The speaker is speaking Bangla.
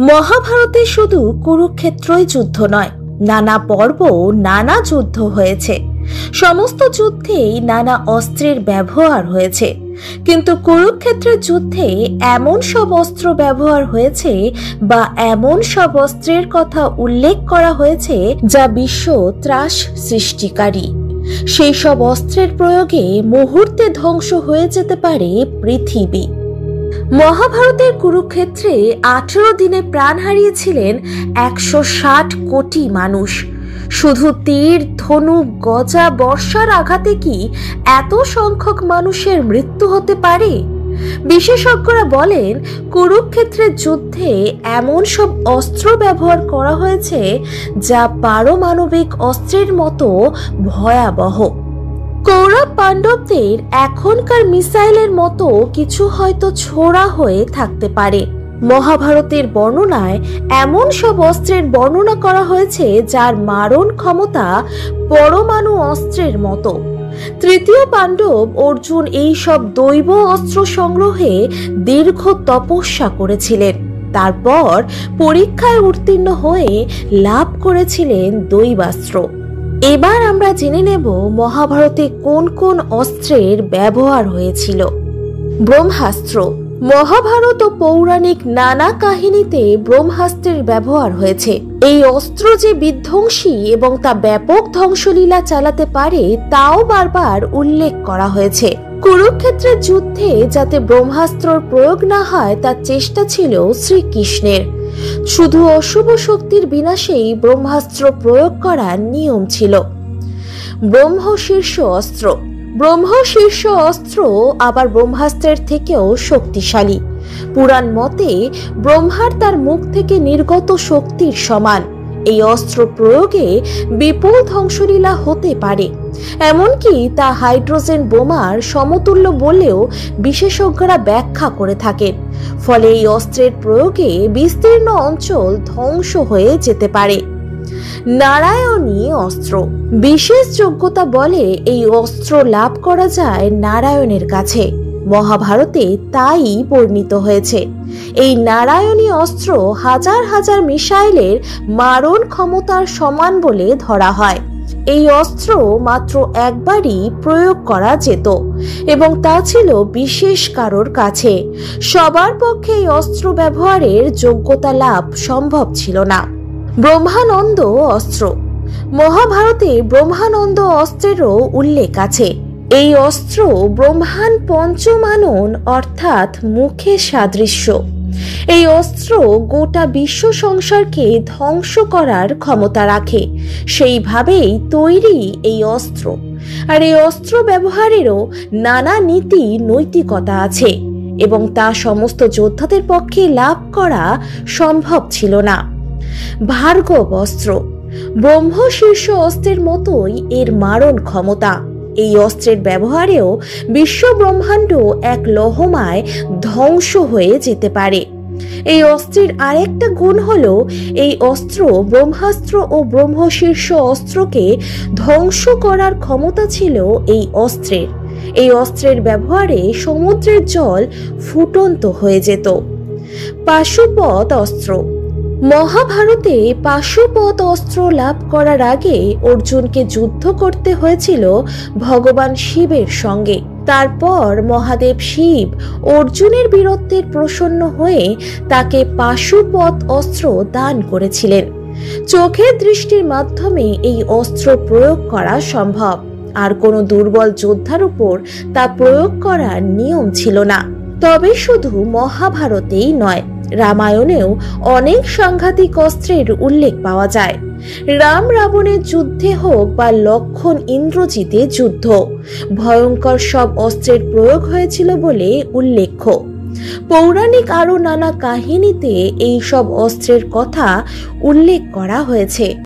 মহাভারতে শুধু কুরুক্ষেত্রই যুদ্ধ নয়, নানা পর্ব, নানা যুদ্ধ হয়েছে। সমস্ত যুদ্ধেই নানা অস্ত্রের ব্যবহার হয়েছে, কিন্তু কুরুক্ষেত্রের যুদ্ধে এমন সব অস্ত্র ব্যবহার হয়েছে বা এমন সব অস্ত্রের কথা উল্লেখ করা হয়েছে যা বিশ্ব ত্রাস সৃষ্টিকারী। সেই সব অস্ত্রের প্রয়োগে মুহূর্তে ধ্বংস হয়ে যেতে পারে পৃথিবী। মহাভারতের কুরুক্ষেত্রে 18 দিনে প্রাণ হারিয়েছিলেন 160 কোটি মানুষ। শুধু তীর, ধনুক, গজা, বর্ষার আঘাতে কি এত সংখ্যক মানুষের মৃত্যু হতে পারে? বিশেষজ্ঞরা বলেন, কুরুক্ষেত্রের যুদ্ধে এমন সব অস্ত্র ব্যবহার করা হয়েছে যা পারমাণবিক অস্ত্রের মতো ভয়াবহ। কৌরব পাণ্ডবদের এখনকার মিসাইলের মতো কিছু হয়তো ছোড়া হয়ে থাকতে পারে। মহাভারতের বর্ণনায় এমন সব অস্ত্রের বর্ণনা করা হয়েছে যার মারণ ক্ষমতা পরমাণু অস্ত্রের মতো। তৃতীয় পাণ্ডব অর্জুন এই সব দৈব অস্ত্র সংগ্রহে দীর্ঘ তপস্যা করেছিলেন। তারপর পরীক্ষায় উত্তীর্ণ হয়ে লাভ করেছিলেন দৈবাস্ত্র। এবার আমরা জেনে নেব মহাভারতে কোন কোন অস্ত্রের ব্যবহার হয়েছিল। ব্রহ্মাস্ত্র। মহাভারত ও পৌরাণিক নানা কাহিনীতে ব্রহ্মাস্ত্রের ব্যবহার হয়েছে। এই অস্ত্র যে বিধ্বংসী এবং তা ব্যাপক ধ্বংসলীলা চালাতে পারে তাও বারবার উল্লেখ করা হয়েছে। কুরুক্ষেত্রের যুদ্ধে যাতে ব্রহ্মাস্ত্রর প্রয়োগ না হয় তার চেষ্টা ছিল শ্রীকৃষ্ণের। শুধু অশুভ শক্তির বিনাশেই ব্রহ্মাস্ত্র প্রয়োগ করার নিয়ম ছিল। ব্রহ্মশীর্ষ অস্ত্র। ব্রহ্মশীর্ষ অস্ত্র আবার ব্রহ্মাস্ত্রের থেকেও শক্তিশালী। পুরাণ মতে ব্রহ্মার তার মুখ থেকে নির্গত শক্তির সমান। এই অস্ত্র প্রয়োগে বিপুল ধ্বংসলীলা হতে পারে, এমনকি তা হাইড্রোজেন বোমার সমতুল্য বলেও বিশেষজ্ঞরা ব্যাখ্যা করে থাকেন। ফলে এই অস্ত্রের প্রয়োগে বিস্তীর্ণ অঞ্চল ধ্বংস হয়ে যেতে পারে। নারায়ণী অস্ত্র। বিশেষ যোগ্যতা বলে এই অস্ত্র লাভ করা যায় নারায়ণের কাছে। মহাভারতে তাই বর্ণিত হয়েছে। এই নারায়ণী অস্ত্র হাজার হাজার মিসাইলের মারণ ক্ষমতার সমান বলে ধরা হয়। এই অস্ত্র মাত্র একবারই প্রয়োগ করা যেত এবং তা ছিল বিশেষ কারোর কাছে। সবার পক্ষে এই অস্ত্র ব্যবহারের যোগ্যতা লাভ সম্ভব ছিল না। ব্রহ্মানন্দ অস্ত্র। মহাভারতে ব্রহ্মানন্দ অস্ত্রেরও উল্লেখ আছে। এই অস্ত্র ব্রহ্মাণ পঞ্চমানন অর্থাৎ মুখের সাদৃশ্য। এই অস্ত্র গোটা বিশ্ব সংসারকে ধ্বংস করার ক্ষমতা রাখে। সেইভাবেই তৈরি এই অস্ত্র। আর এই অস্ত্র ব্যবহারেরও নানা নীতি নৈতিকতা আছে এবং তা সমস্ত যোদ্ধাদের পক্ষে লাভ করা সম্ভব ছিল না। ভার্গব অস্ত্র। ব্রহ্মশীর্ষ অস্ত্রের মতোই এর মারণ ক্ষমতা। এই অস্ত্রের ব্যবহারেও বিশ্ব ব্রহ্মাণ্ড এক লহমায় ধ্বংস হয়ে যেতে পারে। এই অস্ত্রের আরেকটা গুণ হলো এই অস্ত্র ব্রহ্মাস্ত্র ও ব্রহ্মশীর্ষ অস্ত্রকে ধ্বংস করার ক্ষমতা ছিল এই অস্ত্রের। এই অস্ত্রের ব্যবহারে সমুদ্রের জল ফুটন্ত হয়ে যেত। পাশুপত অস্ত্র। মহাভারতে পাশুপত অস্ত্র লাভ করার আগে অর্জুনকে যুদ্ধ করতে হয়েছিল ভগবান শিবের সঙ্গে। তারপর মহাদেব শিব অর্জুনের বীরত্বের প্রসন্ন হয়ে তাকে পাশুপত অস্ত্র দান করেছিলেন। চোখের দৃষ্টির মাধ্যমে এই অস্ত্র প্রয়োগ করা সম্ভব, আর কোনো দুর্বল যোদ্ধার উপর তা প্রয়োগ করার নিয়ম ছিল না। তবে শুধু মহাভারতেই নয়, রামায়ণেও অনেক সাংঘাতিক অস্ত্রের উল্লেখ পাওয়া যায়। রাম রাবণের যুদ্ধে হোক বা লক্ষণ ইন্দ্রজিতের যুদ্ধ, ভয়ঙ্কর সব অস্ত্রের প্রয়োগ হয়েছিল বলে উল্লেখ্য। পৌরাণিক আরো নানা কাহিনীতে এই সব অস্ত্রের কথা উল্লেখ করা হয়েছে।